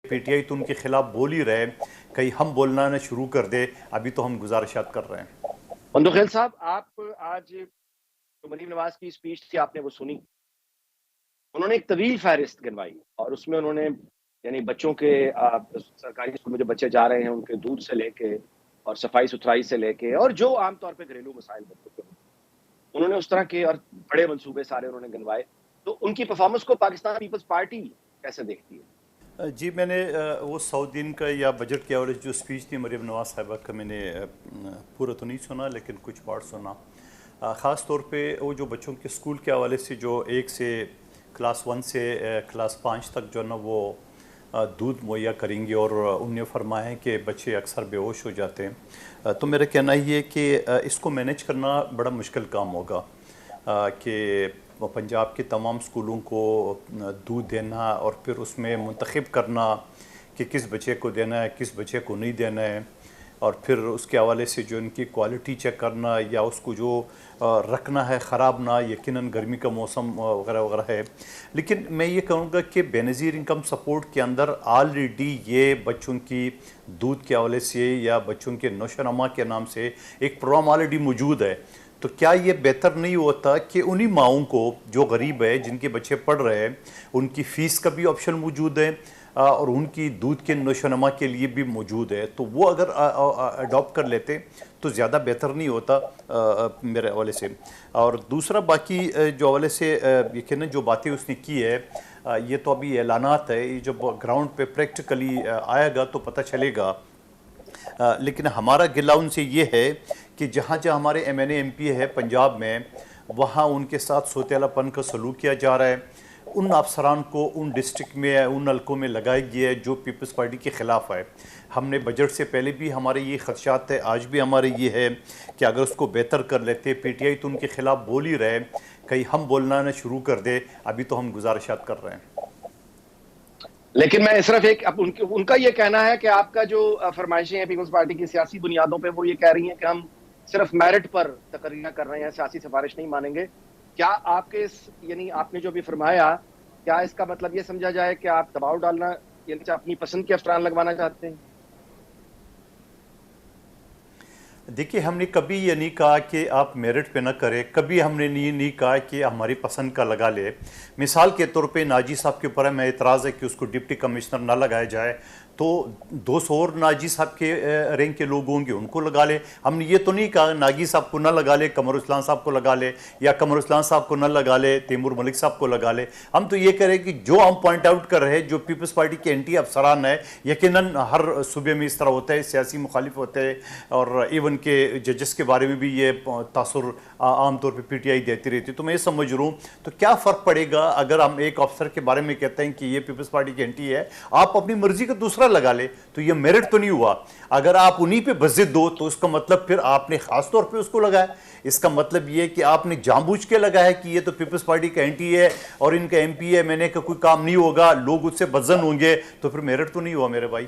P T I تو ان کے خلاف بول ہی رہے، کہیں ہم بولنا نہ شروع کر دے، ابھی تو ہم گزارشات کر رہے ہیں۔ بندوخیل صاحب، آپ آج مریم نواز کی اسپیچ تھی، آپ نے وہ سنی؟ انہوں نے ایک طویل فہرست گنوائی اور اس میں انہوں نے یعنی بچوں کے سرکاری اسکول میں جو بچے جا رہے ہیں ان کے دودھ سے لے کے اور صفائی ستھرائی سے لے کے اور جو عام طور پہ گھریلو مسائل بچوں کے انہوں نے اس طرح کے اور بڑے منصوبے سارے انہوں نے گنوائے۔ تو ان کی پرفارمنس کو پاکستان پیپلز پارٹی کیسے دیکھتی ہے؟ جی، میں نے وہ 100 دن کا یا بجٹ کے حوالے سے جو اسپیچ تھی مریم نواز صاحبہ کا، میں نے پورا تو نہیں سنا لیکن کچھ پارٹ سنا۔ خاص طور پہ وہ جو بچوں کے اسکول کے حوالے سے جو 1 سے کلاس 1 سے کلاس 5 تک جو ہے نا وہ دودھ مہیا کریں گے، اور انہوں نے فرمایا ہے کہ بچے اکثر بے ہوش ہو جاتے ہیں، تو میرا کہنا یہ ہے کہ اس کو مینیج کرنا بڑا مشکل کام ہوگا کہ پنجاب کے تمام اسکولوں کو دودھ دینا اور پھر اس میں منتخب کرنا کہ کس بچے کو دینا ہے کس بچے کو نہیں دینا ہے، اور پھر اس کے حوالے سے جو ان کی کوالٹی چیک کرنا یا اس کو جو رکھنا ہے خراب نہ، یقیناً گرمی کا موسم وغیرہ وغیرہ ہے۔ لیکن میں یہ کہوں گا کہ بے نظیر انکم سپورٹ کے اندر آلریڈی یہ بچوں کی دودھ کے حوالے سے یا بچوں کے نوشو نما کے نام سے ایک پروگرام آلریڈی موجود ہے۔ تو کیا یہ بہتر نہیں ہوتا کہ انہی ماؤں کو جو غریب ہے، جن کے بچے پڑھ رہے ہیں، ان کی فیس کا بھی آپشن موجود ہے اور ان کی دودھ کے نوشو نما کے لیے بھی موجود ہے، تو وہ اگر اڈاپٹ کر لیتے تو زیادہ بہتر نہیں ہوتا میرے حوالے سے۔ اور دوسرا باقی جو حوالے سے یقیناً جو باتیں اس نے کی ہے، یہ تو ابھی اعلانات ہے، یہ جب گراؤنڈ پہ پریکٹیکلی آئے گا تو پتہ چلے گا۔ لیکن ہمارا گلہ ان سے یہ ہے کہ جہاں جہاں ہمارے M N A M P ہے پنجاب میں، وہاں ان کے ساتھ سوتیلا پن کا سلوک کیا جا رہا ہے، ان افسران کو ان ڈسٹرکٹ میں ان حلقوں میں لگائی گئی ہے جو پیپلز پارٹی کے خلاف ہے۔ ہم نے بجٹ سے پہلے بھی ہمارے یہ خدشات ہے، آج بھی ہمارے یہ ہے کہ اگر اس کو بہتر کر لیتے، پی ٹی آئی تو ان کے خلاف بول ہی رہے، کہیں ہم بولنا نہ شروع کر دے، ابھی تو ہم گزارشات کر رہے ہیں۔ لیکن میں صرف ایک ان کا یہ کہنا ہے کہ آپ کا جو فرمائشیں ہیں پیپلز پارٹی کی سیاسی بنیادوں پہ، وہ یہ کہہ رہی ہیں کہ ہم صرف میرٹ پر تقرریاں کر رہے ہیں، سیاسی سفارش نہیں مانیں گے۔ کیا آپ کے یعنی آپ نے جو بھی فرمایا، کیا اس کا مطلب یہ سمجھا جائے کہ آپ دباؤ ڈالنا یعنی اپنی پسند کے افسران لگوانا چاہتے ہیں؟ دیکھیے، ہم نے کبھی یہ نہیں کہا کہ آپ میرٹ پہ نہ کریں، کبھی ہم نے یہ نہیں کہا کہ ہماری پسند کا لگا لے۔ مثال کے طور پہ ناجی صاحب کے اوپر ہمیں اعتراض ہے کہ اس کو ڈپٹی کمشنر نہ لگایا جائے، تو 200 اور ناجی صاحب کے رینک کے لوگ ہوں گے، ان کو لگا لے۔ ہم نے یہ تو نہیں کہا ناجی صاحب کو نہ لگا لے، قمر اسلام صاحب کو لگا لے، یا قمر اسلام صاحب کو نہ لگا لے، تیمور ملک صاحب کو لگا لے۔ ہم تو یہ کہہ رہے ہیں کہ جو ہم پوائنٹ آؤٹ کر رہے ہیں، جو پیپلز پارٹی کے اینٹی افسران ہیں، یقیناً ہر صوبے میں اس طرح ہوتا ہے، سیاسی مخالف ہوتے ہیں، اور ایون کہ ججز کے بارے میں بھی یہ تاثر عام طور پہ پی ٹی آئی دیتی رہتی ہے۔ تو میں یہ سمجھ رہا ہوں تو کیا فرق پڑے گا اگر ہم ایک افسر کے بارے میں کہتے ہیں کہ یہ پیپلز پارٹی کی اینٹی ہے، آپ اپنی مرضی کا دوسرا لگا لے، تو یہ میرٹ تو نہیں ہوا۔ اگر آپ انہی پہ بضد دو تو اس کا مطلب پھر آپ نے خاص طور پہ اس کو لگایا، اس کا مطلب یہ کہ آپ نے جان بوجھ کے لگایا کہ یہ تو پیپلز پارٹی کا اینٹی ہے اور ان کا ایم پی ہے، میں نے کا کوئی کام نہیں ہوگا، لوگ اس سے بدظن ہوں گے، تو پھر میرٹ تو نہیں ہوا میرے بھائی۔